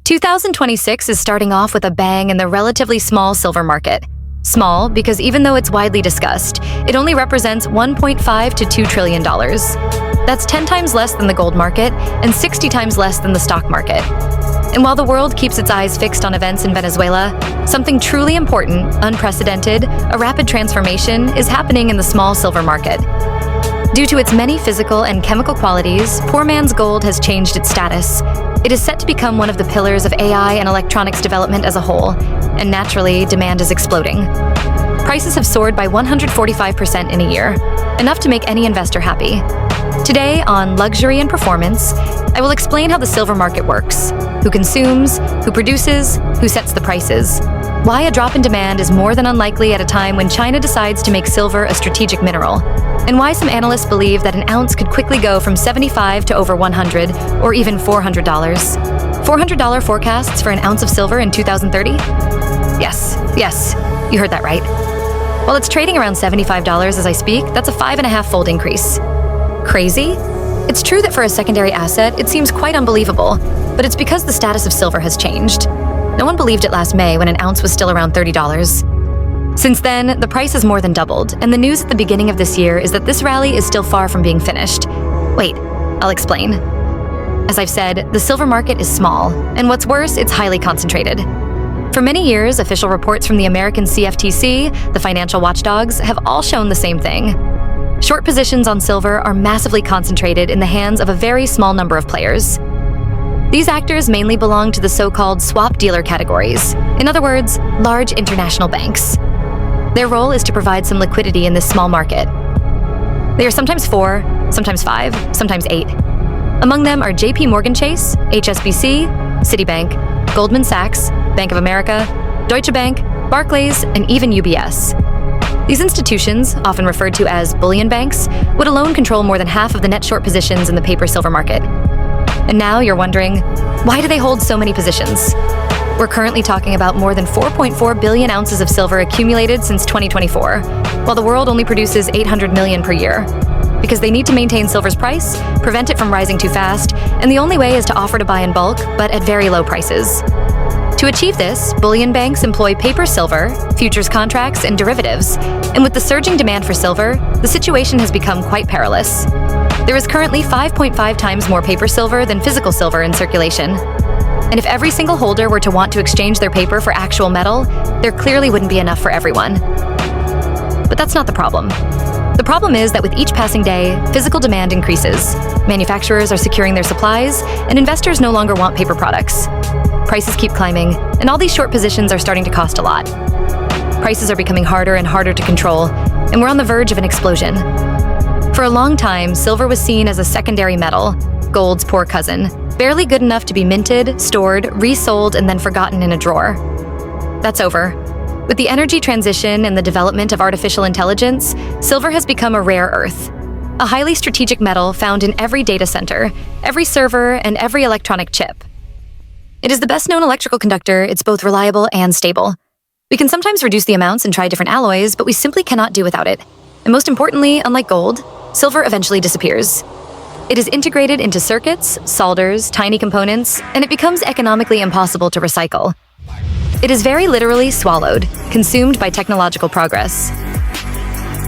2026 is starting off with a bang in the relatively small silver market. Small because even though it's widely discussed, it only represents $1.5 to $2 trillion. That's 10 times less than the gold market and 60 times less than the stock market. And while the world keeps its eyes fixed on events in Venezuela, something truly important, unprecedented, a rapid transformation is happening in the small silver market. Due to its many physical and chemical qualities, poor man's gold has changed its status. It is set to become one of the pillars of AI and electronics development as a whole, and naturally, demand is exploding. Prices have soared by 145% in a year, enough to make any investor happy. Today, on Luxury and Performance, I will explain how the silver market works, who consumes, who produces, who sets the prices, why a drop in demand is more than unlikely at a time when China decides to make silver a strategic mineral, and why some analysts believe that an ounce could quickly go from $75 to over $100 or even $400. $400 forecasts for an ounce of silver in 2030? Yes, you heard that right. While it's trading around $75 as I speak, that's a 5.5-fold increase. Crazy? It's true that for a secondary asset, it seems quite unbelievable, but it's because the status of silver has changed. No one believed it last May when an ounce was still around $30. Since then, the price has more than doubled, and the news at the beginning of this year is that this rally is still far from being finished. Wait, I'll explain. As I've said, the silver market is small, and what's worse, it's highly concentrated. For many years, official reports from the American CFTC, the financial watchdogs, have all shown the same thing. Short positions on silver are massively concentrated in the hands of a very small number of players. These actors mainly belong to the so-called swap dealer categories, in other words, large international banks. Their role is to provide some liquidity in this small market. They are sometimes 4, sometimes 5, sometimes 8. Among them are JP Morgan Chase, HSBC, Citibank, Goldman Sachs, Bank of America, Deutsche Bank, Barclays, and even UBS. These institutions, often referred to as bullion banks, would alone control more than half of the net short positions in the paper silver market. And now you're wondering, why do they hold so many positions? We're currently talking about more than 4.4 billion ounces of silver accumulated since 2024, while the world only produces 800 million per year. Because they need to maintain silver's price, prevent it from rising too fast, and the only way is to offer to buy in bulk, but at very low prices. To achieve this, bullion banks employ paper silver, futures contracts, and derivatives, and with the surging demand for silver, the situation has become quite perilous. There is currently 5.5 times more paper silver than physical silver in circulation. And if every single holder were to want to exchange their paper for actual metal, there clearly wouldn't be enough for everyone. But that's not the problem. The problem is that with each passing day, physical demand increases, manufacturers are securing their supplies, and investors no longer want paper products. Prices keep climbing, and all these short positions are starting to cost a lot. Prices are becoming harder and harder to control, and we're on the verge of an explosion. For a long time, silver was seen as a secondary metal, gold's poor cousin, barely good enough to be minted, stored, resold, and then forgotten in a drawer. That's over. With the energy transition and the development of artificial intelligence, silver has become a rare earth, a highly strategic metal found in every data center, every server, and every electronic chip. It is the best-known electrical conductor. It's both reliable and stable. We can sometimes reduce the amounts and try different alloys, but we simply cannot do without it. And most importantly, unlike gold, silver eventually disappears. It is integrated into circuits, solders, tiny components, and it becomes economically impossible to recycle. It is very literally swallowed, consumed by technological progress.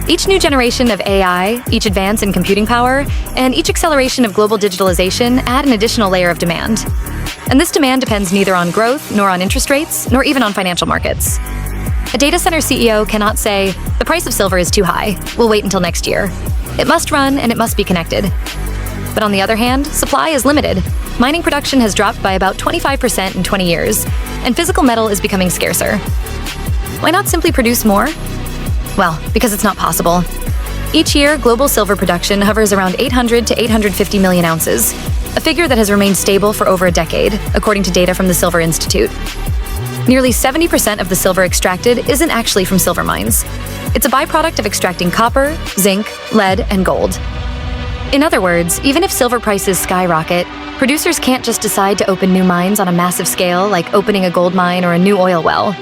Each new generation of AI, each advance in computing power, and each acceleration of global digitalization add an additional layer of demand. And this demand depends neither on growth, nor on interest rates, nor even on financial markets. A data center CEO cannot say, the price of silver is too high, we'll wait until next year. It must run and it must be connected. But on the other hand, supply is limited. Mining production has dropped by about 25% in 20 years, and physical metal is becoming scarcer. Why not simply produce more? Well, because it's not possible. Each year, global silver production hovers around 800 to 850 million ounces, a figure that has remained stable for over a decade, according to data from the Silver Institute. Nearly 70% of the silver extracted isn't actually from silver mines. It's a byproduct of extracting copper, zinc, lead, and gold. In other words, even if silver prices skyrocket, producers can't just decide to open new mines on a massive scale like opening a gold mine or a new oil well.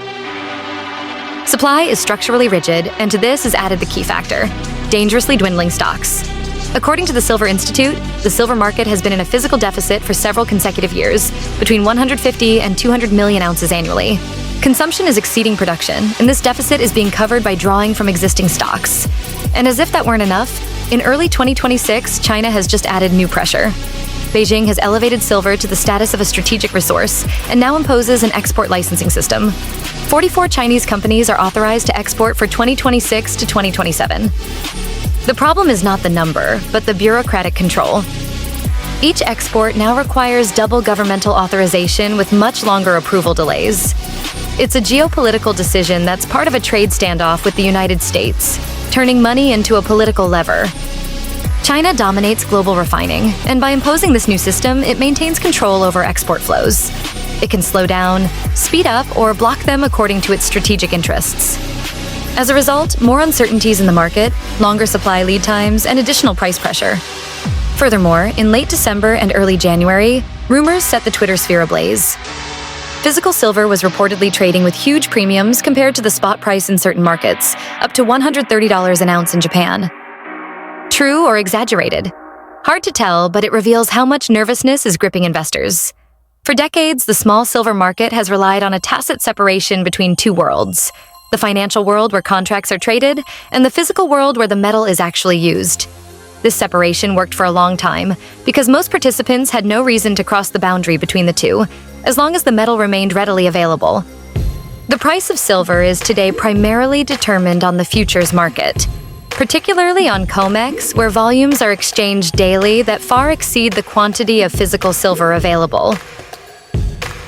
Supply is structurally rigid, and to this is added the key factor: dangerously dwindling stocks. According to the Silver Institute, the silver market has been in a physical deficit for several consecutive years, between 150 and 200 million ounces annually. Consumption is exceeding production, and this deficit is being covered by drawing from existing stocks. And as if that weren't enough, in early 2026, China has just added new pressure. Beijing has elevated silver to the status of a strategic resource and now imposes an export licensing system. 44 Chinese companies are authorized to export for 2026 to 2027. The problem is not the number, but the bureaucratic control. Each export now requires double governmental authorization with much longer approval delays. It's a geopolitical decision that's part of a trade standoff with the United States, turning money into a political lever. China dominates global refining, and by imposing this new system, it maintains control over export flows. It can slow down, speed up, or block them according to its strategic interests. As a result, more uncertainties in the market, longer supply lead times, and additional price pressure. Furthermore, in late December and early January, rumors set the Twitter sphere ablaze. Physical silver was reportedly trading with huge premiums compared to the spot price in certain markets, up to $130 an ounce in Japan. True or exaggerated? Hard to tell, but it reveals how much nervousness is gripping investors. For decades, the small silver market has relied on a tacit separation between two worlds: the financial world where contracts are traded, and the physical world where the metal is actually used. This separation worked for a long time because most participants had no reason to cross the boundary between the two, as long as the metal remained readily available. The price of silver is today primarily determined on the futures market, particularly on COMEX, where volumes are exchanged daily that far exceed the quantity of physical silver available.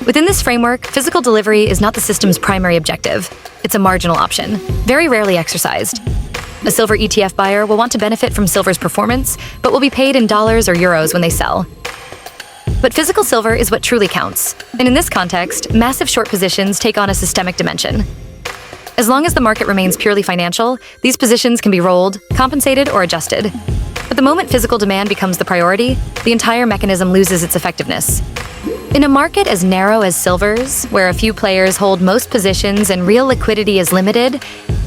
Within this framework, physical delivery is not the system's primary objective. It's a marginal option, very rarely exercised. A silver ETF buyer will want to benefit from silver's performance, but will be paid in dollars or euros when they sell. But physical silver is what truly counts, and in this context, massive short positions take on a systemic dimension. As long as the market remains purely financial, these positions can be rolled, compensated, or adjusted. But the moment physical demand becomes the priority, the entire mechanism loses its effectiveness. In a market as narrow as silver's, where a few players hold most positions and real liquidity is limited,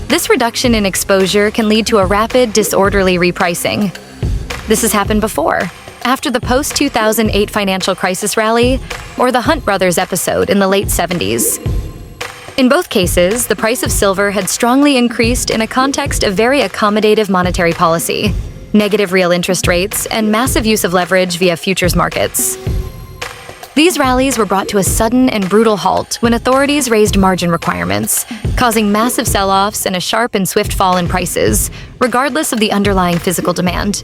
this reduction in exposure can lead to a rapid, disorderly repricing. This has happened before, after the post-2008 financial crisis rally or the Hunt Brothers episode in the late 70s. In both cases, the price of silver had strongly increased in a context of very accommodative monetary policy, negative real interest rates, and massive use of leverage via futures markets. These rallies were brought to a sudden and brutal halt when authorities raised margin requirements, causing massive sell-offs and a sharp and swift fall in prices, regardless of the underlying physical demand.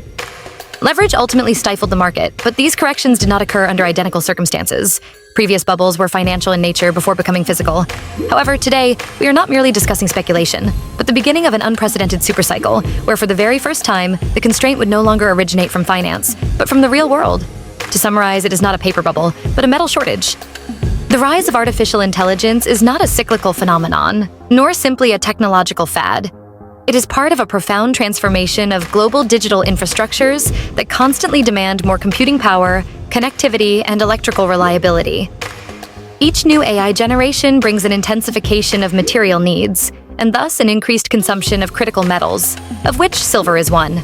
Leverage ultimately stifled the market, but these corrections did not occur under identical circumstances. Previous bubbles were financial in nature before becoming physical. However, today, we are not merely discussing speculation, but the beginning of an unprecedented supercycle, where for the very first time, the constraint would no longer originate from finance, but from the real world. To summarize, it is not a paper bubble, but a metal shortage. The rise of artificial intelligence is not a cyclical phenomenon, nor simply a technological fad. It is part of a profound transformation of global digital infrastructures that constantly demand more computing power, connectivity, and electrical reliability. Each new AI generation brings an intensification of material needs, and thus an increased consumption of critical metals, of which silver is one.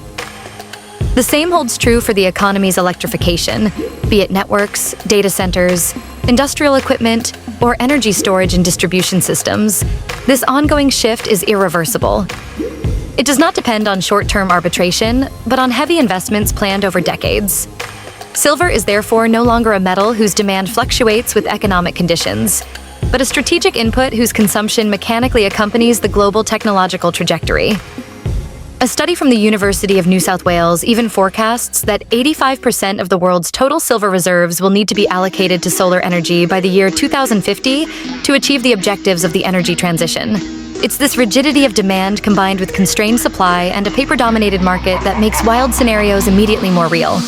The same holds true for the economy's electrification, be it networks, data centers, industrial equipment, or energy storage and distribution systems. This ongoing shift is irreversible. It does not depend on short-term arbitration, but on heavy investments planned over decades. Silver is therefore no longer a metal whose demand fluctuates with economic conditions, but a strategic input whose consumption mechanically accompanies the global technological trajectory. A study from the University of New South Wales even forecasts that 85% of the world's total silver reserves will need to be allocated to solar energy by the year 2050 to achieve the objectives of the energy transition. It's this rigidity of demand combined with constrained supply and a paper-dominated market that makes wild scenarios immediately more real.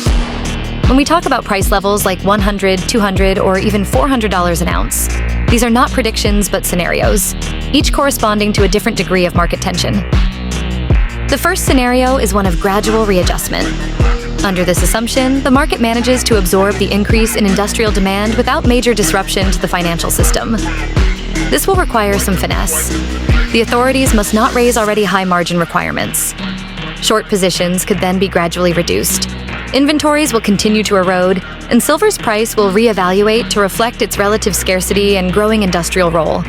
When we talk about price levels like $100, $200, or even $400 an ounce, these are not predictions but scenarios, each corresponding to a different degree of market tension. The first scenario is one of gradual readjustment. Under this assumption, the market manages to absorb the increase in industrial demand without major disruption to the financial system. This will require some finesse. The authorities must not raise already high margin requirements. Short positions could then be gradually reduced. Inventories will continue to erode, and silver's price will reevaluate to reflect its relative scarcity and growing industrial role.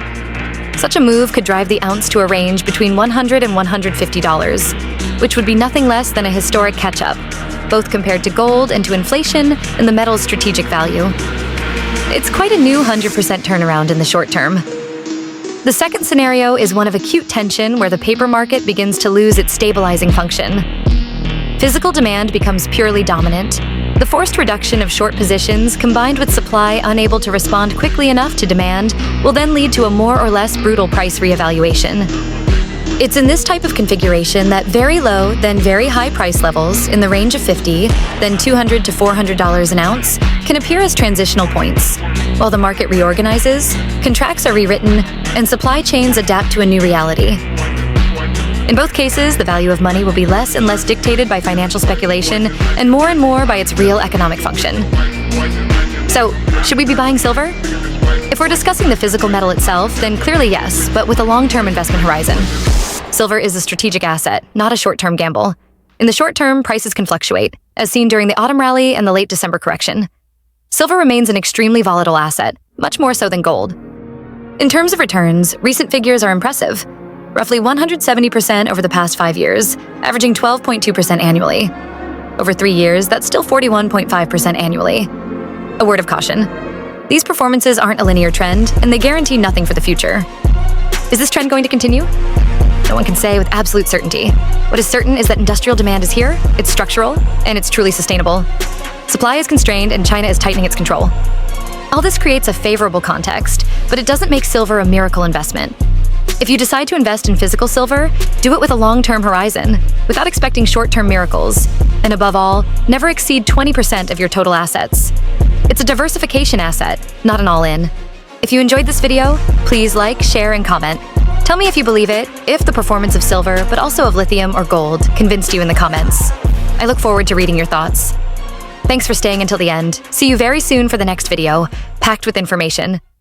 Such a move could drive the ounce to a range between $100 and $150, which would be nothing less than a historic catch-up, both compared to gold and to inflation and the metal's strategic value. It's quite a new 100% turnaround in the short term. The second scenario is one of acute tension where the paper market begins to lose its stabilizing function. Physical demand becomes purely dominant. The forced reduction of short positions, combined with supply unable to respond quickly enough to demand, will then lead to a more or less brutal price reevaluation. It's in this type of configuration that very low, then very high price levels in the range of $50, then $200 to $400 an ounce can appear as transitional points. While the market reorganizes, contracts are rewritten, and supply chains adapt to a new reality. In both cases, the value of money will be less and less dictated by financial speculation and more by its real economic function. So, should we be buying silver? If we're discussing the physical metal itself, then clearly yes, but with a long-term investment horizon. Silver is a strategic asset, not a short-term gamble. In the short term, prices can fluctuate, as seen during the autumn rally and the late December correction. Silver remains an extremely volatile asset, much more so than gold. In terms of returns, recent figures are impressive. Roughly 170% over the past 5 years, averaging 12.2% annually. Over 3 years, that's still 41.5% annually. A word of caution. These performances aren't a linear trend, and they guarantee nothing for the future. Is this trend going to continue? No one can say with absolute certainty. What is certain is that industrial demand is here, it's structural, and it's truly sustainable. Supply is constrained, and China is tightening its control. All this creates a favorable context, but it doesn't make silver a miracle investment. If you decide to invest in physical silver, do it with a long-term horizon, without expecting short-term miracles. And above all, never exceed 20% of your total assets. It's a diversification asset, not an all-in. If you enjoyed this video, please like, share, and comment. Tell me if you believe it, if the performance of silver, but also of lithium or gold, convinced you in the comments. I look forward to reading your thoughts. Thanks for staying until the end. See you very soon for the next video, packed with information.